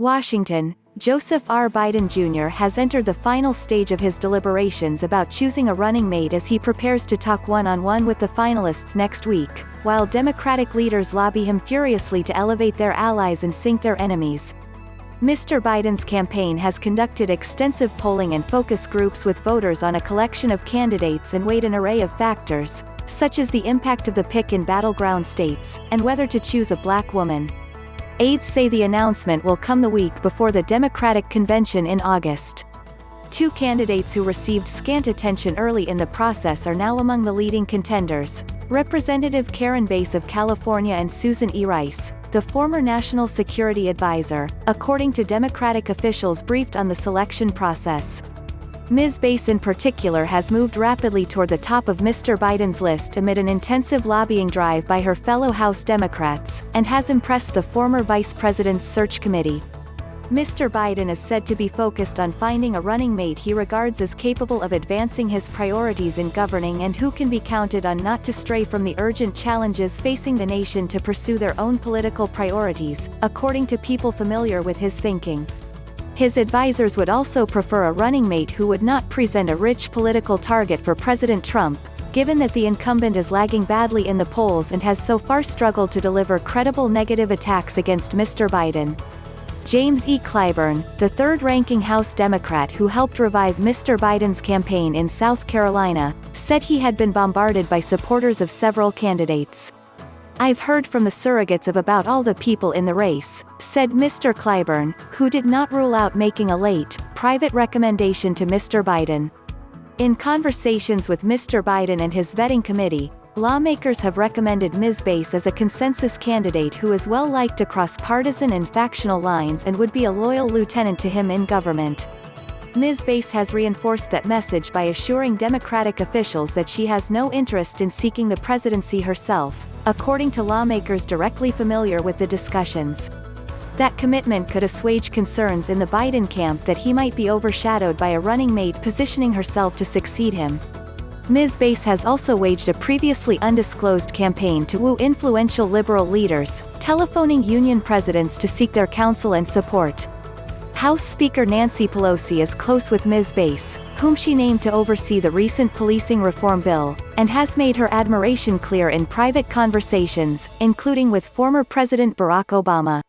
Washington, Joseph R. Biden Jr. has entered the final stage of his deliberations about choosing a running mate as he prepares to talk one-on-one with the finalists next week, while Democratic leaders lobby him furiously to elevate their allies and sink their enemies. Mr. Biden's campaign has conducted extensive polling and focus groups with voters on a collection of candidates and weighed an array of factors, such as the impact of the pick in battleground states, and whether to choose a black woman. Aides say the announcement will come the week before the Democratic convention in August. Two candidates who received scant attention early in the process are now among the leading contenders: Representative Karen Bass of California and Susan E. Rice, the former National Security Advisor, according to Democratic officials briefed on the selection process. Ms. Bass in particular has moved rapidly toward the top of Mr. Biden's list amid an intensive lobbying drive by her fellow House Democrats, and has impressed the former vice president's search committee. Mr. Biden is said to be focused on finding a running mate he regards as capable of advancing his priorities in governing and who can be counted on not to stray from the urgent challenges facing the nation to pursue their own political priorities, according to people familiar with his thinking. His advisors would also prefer a running mate who would not present a rich political target for President Trump, given that the incumbent is lagging badly in the polls and has so far struggled to deliver credible negative attacks against Mr. Biden. James E. Clyburn, the third-ranking House Democrat who helped revive Mr. Biden's campaign in South Carolina, said he had been bombarded by supporters of several candidates. "I've heard from the surrogates of about all the people in the race," said Mr. Clyburn, who did not rule out making a late, private recommendation to Mr. Biden. In conversations with Mr. Biden and his vetting committee, lawmakers have recommended Ms. Bass as a consensus candidate who is well liked across partisan and factional lines and would be a loyal lieutenant to him in government. Ms. Bass has reinforced that message by assuring Democratic officials that she has no interest in seeking the presidency herself, according to lawmakers directly familiar with the discussions. That commitment could assuage concerns in the Biden camp that he might be overshadowed by a running mate positioning herself to succeed him. Ms. Bass has also waged a previously undisclosed campaign to woo influential liberal leaders, telephoning union presidents to seek their counsel and support. House Speaker Nancy Pelosi is close with Ms. Bass, whom she named to oversee the recent policing reform bill, and has made her admiration clear in private conversations, including with former President Barack Obama.